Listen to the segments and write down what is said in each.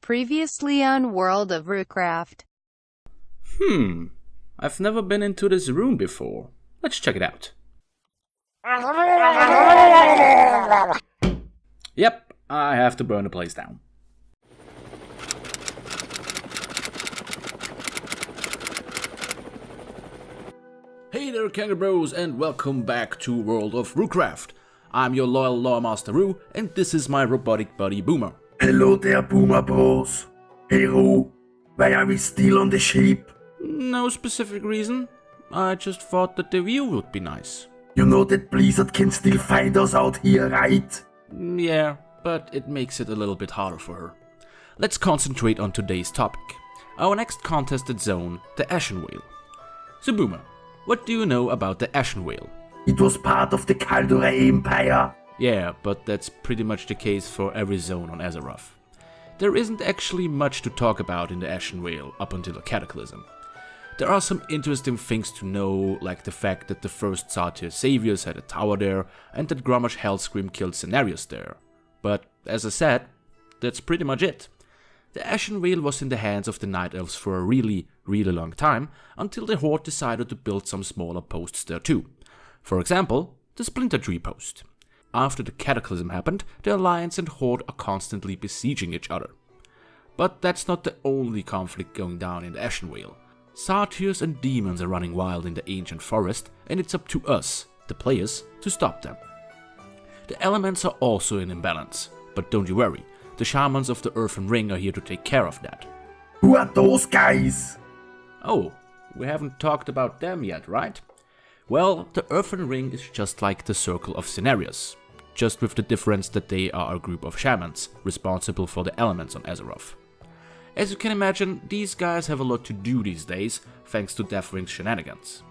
Previously on World of Roocraft. I've never been into this room before. Let's check it out. Yep, I have to burn the place down. Hey there, Kangaroo Bros, and welcome back to World of Roocraft. I'm your loyal Lawmaster Roo, and this is my robotic buddy Boomer. Hello there, Boomer Bros. Hey Roo, why are we still on the ship? No specific reason. I just thought that the view would be nice. You know that Blizzard can still find us out here, right? Yeah, but it makes it a little bit harder for her. Let's concentrate on today's topic. Our next contested zone, the Ashenvale. So Boomer, what do you know about the Ashenvale? It was part of the Caldera Empire. Yeah, but that's pretty much the case for every zone on Azeroth. There isn't actually much to talk about in the Ashenvale up until the Cataclysm. There are some interesting things to know, like the fact that the first Satyr Saviors had a tower there, and that Grommash Hellscream killed Cenarius there. But, as I said, that's pretty much it. The Ashenvale was in the hands of the Night Elves for a really long time, until the Horde decided to build some smaller posts there too. For example, the Splinter Tree post. After the Cataclysm happened, the Alliance and Horde are constantly besieging each other. But that's not the only conflict going down in the Ashenvale. Satyrs and demons are running wild in the ancient forest, and it's up to us, the players, to stop them. The elements are also in imbalance, but don't you worry, the shamans of the Earthen Ring are here to take care of that. Who are those guys? Oh, we haven't talked about them yet, right? Well, the Earthen Ring is just like the Circle of Cenarius, just with the difference that they are a group of shamans, responsible for the elements on Azeroth. As you can imagine, these guys have a lot to do these days, thanks to Deathwing's shenanigans.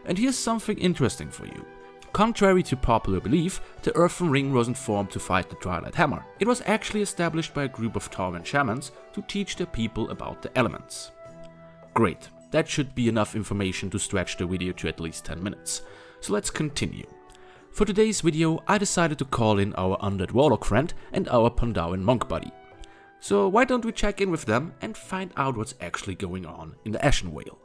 And here's something interesting for you. Contrary to popular belief, the Earthen Ring wasn't formed to fight the Twilight Hammer. It was actually established by a group of Tauren shamans to teach their people about the elements. Great. That should be enough information to stretch the video to at least 10 minutes. So let's continue. For today's video, I decided to call in our undead warlock friend and our Pandaren monk buddy. So why don't we check in with them and find out what's actually going on in the Ashenvale.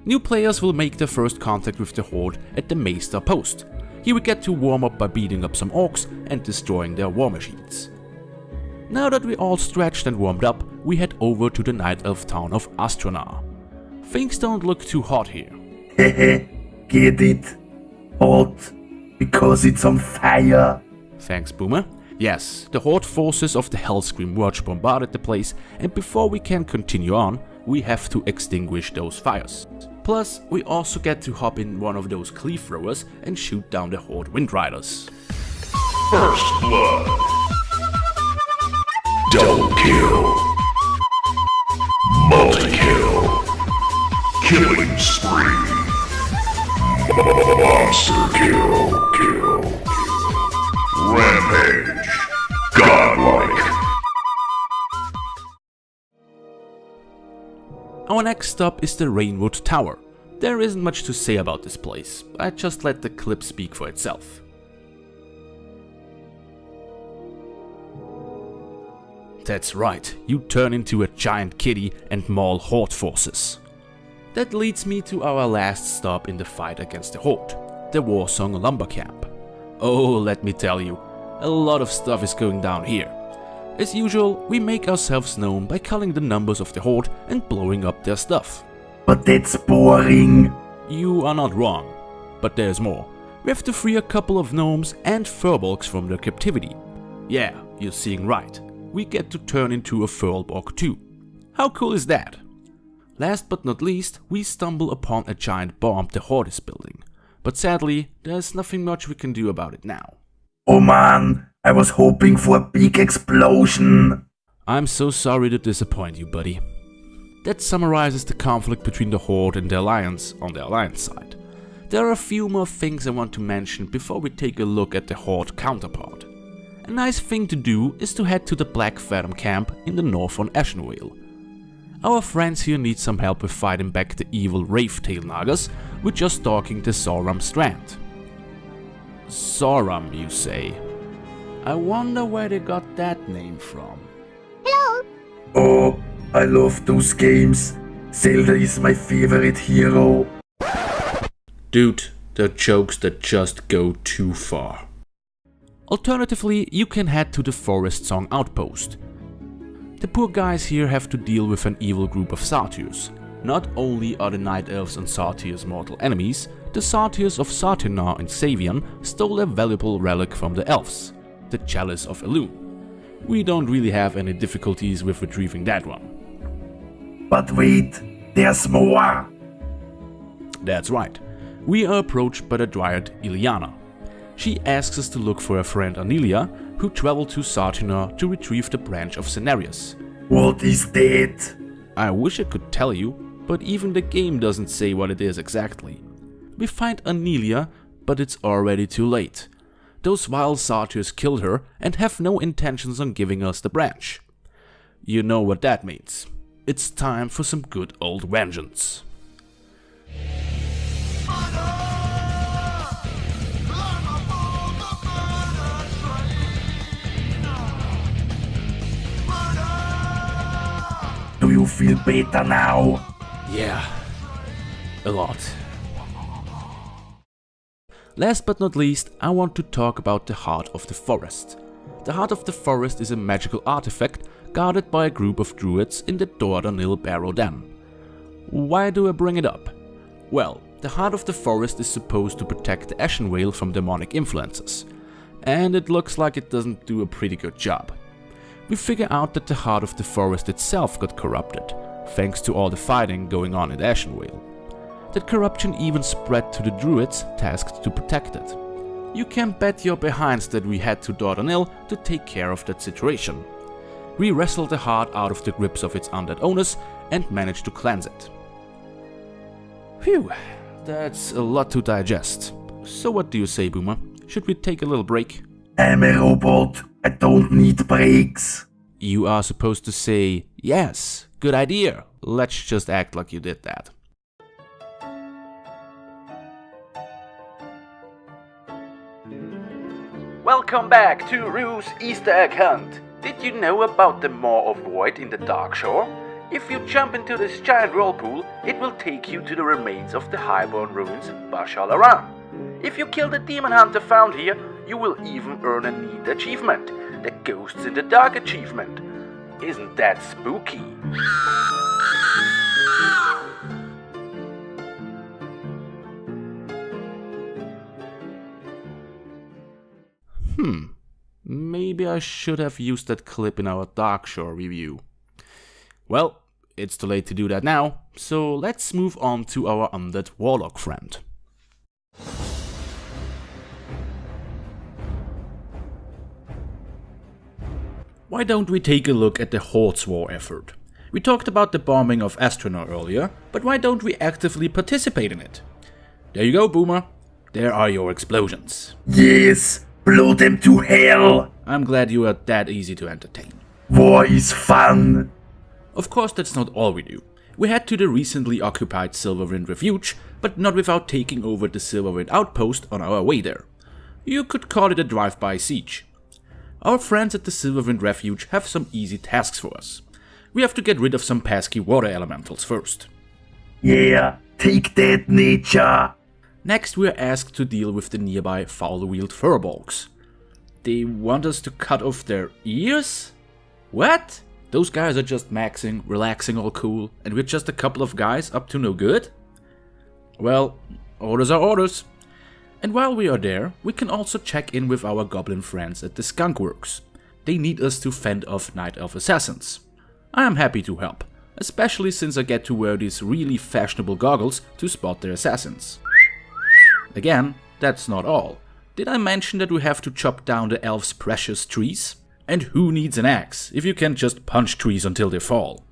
New players will make their first contact with the Horde at the Maester post. Here we get to warm up by beating up some orcs and destroying their war machines. Now that we're all stretched and warmed up, we head over to the Night Elf town of Astranar. Things don't look too hot here. Hehe, get it? Hot? Because it's on fire? Thanks, Boomer. Yes, the Horde forces of the Hellscream Watch bombarded the place, and before we can continue on, we have to extinguish those fires. Plus, we also get to hop in one of those cleave throwers and shoot down the Horde Windriders. First blood. Double kill. Multi-kill. Killing spree. Monster kill. Rampage. Godlike. Our next stop is the Rainwood Tower. There isn't much to say about this place, I just let the clip speak for itself. That's right, you turn into a giant kitty and maul Horde forces. That leads me to our last stop in the fight against the Horde, the Warsong Lumber Camp. Oh, let me tell you, a lot of stuff is going down here. As usual, we make ourselves known by calling the numbers of the Horde and blowing up their stuff. But that's boring. You are not wrong, but there's more. We have to free a couple of gnomes and furbolgs from their captivity. Yeah, you're seeing right. We get to turn into a furbolg too. How cool is that? Last but not least, we stumble upon a giant bomb the Horde is building. But sadly, there's nothing much we can do about it now. Oh man, I was hoping for a big explosion. I'm so sorry to disappoint you, buddy. That summarizes the conflict between the Horde and the Alliance on the Alliance side. There are a few more things I want to mention before we take a look at the Horde counterpart. A nice thing to do is to head to the Black Phantom camp in the north on Ashenvale. Our friends here need some help with fighting back the evil Wraithtail Nagas, with just stalking the Zoram Strand. Zoram, you say? I wonder where they got that name from. Oh, I love those games. Zelda is my favorite hero. Dude, they're jokes that just go too far. Alternatively, you can head to the Forest Song Outpost. The poor guys here have to deal with an evil group of satyrs. Not only are the Night Elves and satyrs mortal enemies, the satyrs of Sartinar and Savian stole a valuable relic from the elves, the Chalice of Elune. We don't really have any difficulties with retrieving that one. But wait, there's more. That's right. We are approached by the Dryad Iliana. She asks us to look for her friend Anelia, who traveled to Sartinar to retrieve the branch of Cenarius. What is that? I wish I could tell you, but even the game doesn't say what it is exactly. We find Anelia, but it's already too late. Those vile satyrs killed her and have no intentions on giving us the branch. You know what that means. It's time for some good old vengeance. Do you feel better now? Yeah, a lot. Last but not least, I want to talk about the Heart of the Forest. The Heart of the Forest is a magical artifact guarded by a group of druids in the Dordanil Barrow Dam. Why do I bring it up? Well, the Heart of the Forest is supposed to protect the Ashenvale from demonic influences, and it looks like it doesn't do a pretty good job. We figure out that the Heart of the Forest itself got corrupted, thanks to all the fighting going on in Ashenvale. That corruption even spread to the druids tasked to protect it. You can bet your behinds that we head to Dordanil to take care of that situation. We wrestled the heart out of the grips of its undead owners and managed to cleanse it. Phew, that's a lot to digest. So what do you say, Boomer? Should we take a little break? I'm a robot. I don't need breaks. You are supposed to say, yes, good idea. Let's just act like you did that. Welcome back to Roo's Easter egg hunt. Did you know about the Maw of Void in the Dark Shore? If you jump into this giant whirlpool, it will take you to the remains of the highborn ruins Bashar Aran. If you kill the demon hunter found here, you will even earn a neat achievement, the Ghosts in the Dark achievement. Isn't that spooky? Maybe I should have used that clip in our Darkshore review. Well, it's too late to do that now, so let's move on to our undead warlock friend. Why don't we take a look at the Horde's war effort? We talked about the bombing of Astronor earlier, but why don't we actively participate in it? There you go, Boomer. There are your explosions. Yes, blow them to hell. I'm glad you are that easy to entertain. War is fun. Of course, that's not all we do. We head to the recently occupied Silverwind Refuge, but not without taking over the Silverwind Outpost on our way there. You could call it a drive-by siege. Our friends at the Silverwind Refuge have some easy tasks for us. We have to get rid of some pesky water elementals first. Yeah, take that, nature. Next, we are asked to deal with the nearby foul-wheeled furbolgs. They want us to cut off their ears? What? Those guys are just maxing, relaxing all cool, and we're just a couple of guys up to no good? Well, orders are orders. And while we are there, we can also check in with our goblin friends at the Skunk Works. They need us to fend off Night Elf assassins. I am happy to help, especially since I get to wear these really fashionable goggles to spot their assassins. Again, that's not all. Did I mention that we have to chop down the elves' precious trees? And who needs an axe if you can just punch trees until they fall?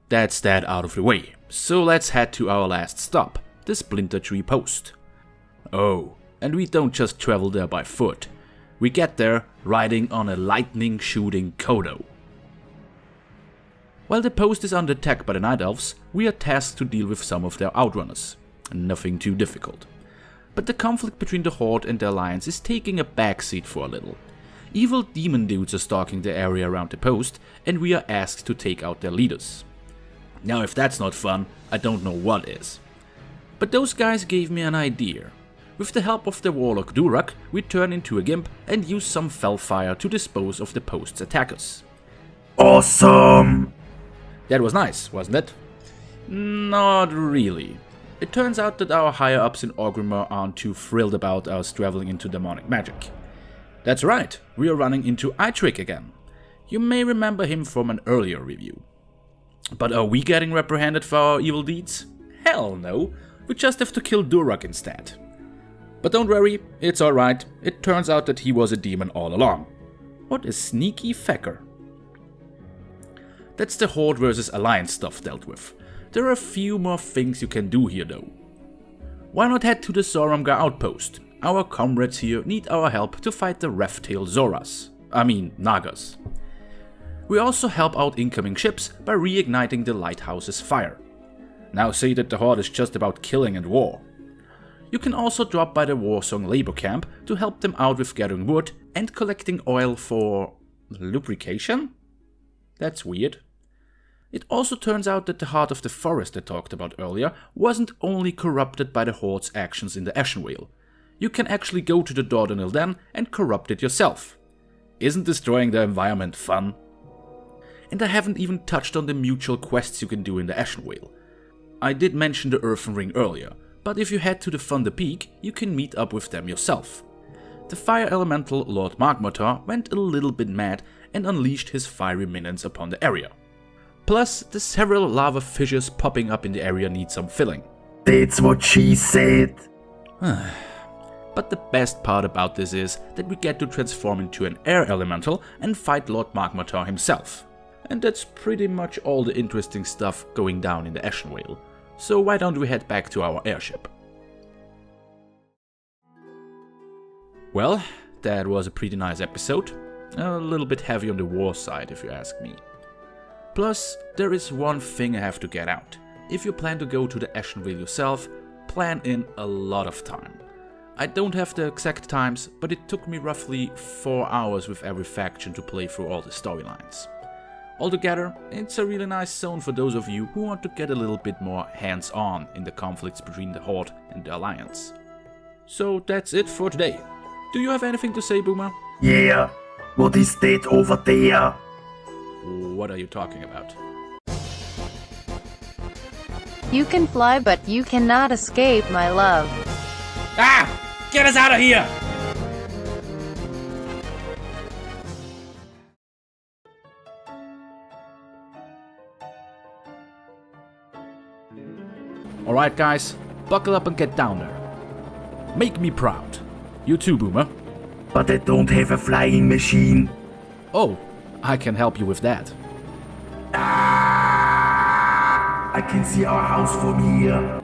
That's that out of the way, so let's head to our last stop, the Splinter Tree Post. Oh, and we don't just travel there by foot. We get there riding on a lightning-shooting Kodo. While the post is under attack by the Night Elves, we are tasked to deal with some of their outrunners. Nothing too difficult. But the conflict between the Horde and the Alliance is taking a backseat for a little. Evil demon dudes are stalking the area around the post, and we are asked to take out their leaders. Now if that's not fun, I don't know what is. But those guys gave me an idea. With the help of the warlock Durak, we turn into a gimp and use some Felfire to dispose of the post's attackers. Awesome! That was nice, wasn't it? Not really. It turns out that our higher-ups in Orgrimmar aren't too thrilled about us traveling into demonic magic. That's right, we are running into Eitrick again. You may remember him from an earlier review. But are we getting reprehended for our evil deeds? Hell no, we just have to kill Durak instead. But don't worry, it's alright, it turns out that he was a demon all along. What a sneaky fecker. That's the Horde versus Alliance stuff dealt with. There are a few more things you can do here though. Why not head to the Zoramgar outpost? Our comrades here need our help to fight the Reftail Nagas. We also help out incoming ships by reigniting the lighthouse's fire. Now say that the Horde is just about killing and war. You can also drop by the Warsong labor camp to help them out with gathering wood and collecting oil for lubrication? That's weird. It also turns out that the heart of the forest I talked about earlier wasn't only corrupted by the Horde's actions in the Ashenvale. You can actually go to the Dordanil Den and corrupt it yourself. Isn't destroying the environment fun? And I haven't even touched on the mutual quests you can do in the Ashenvale. I did mention the Earthen Ring earlier, but if you head to the Thunder Peak, you can meet up with them yourself. The fire elemental Lord Magmatar went a little bit mad and unleashed his fiery minions upon the area. Plus, the several lava fissures popping up in the area need some filling. That's what she said. But the best part about this is that we get to transform into an air elemental and fight Lord Magmatar himself. And that's pretty much all the interesting stuff going down in the Ashenvale. So why don't we head back to our airship? Well, that was a pretty nice episode. A little bit heavy on the war side if you ask me. Plus, there is one thing I have to get out. If you plan to go to the Ashenvale yourself, plan in a lot of time. I don't have the exact times, but it took me roughly 4 hours with every faction to play through all the storylines. Altogether, it's a really nice zone for those of you who want to get a little bit more hands-on in the conflicts between the Horde and the Alliance. So that's it for today. Do you have anything to say, Boomer? Yeah, what is that over there? What are you talking about? You can fly, but you cannot escape, my love. Ah! Get us out of here! Alright guys, buckle up and get down there. Make me proud. You too, Boomer. But I don't have a flying machine. Oh, I can help you with that. I can see our house from here.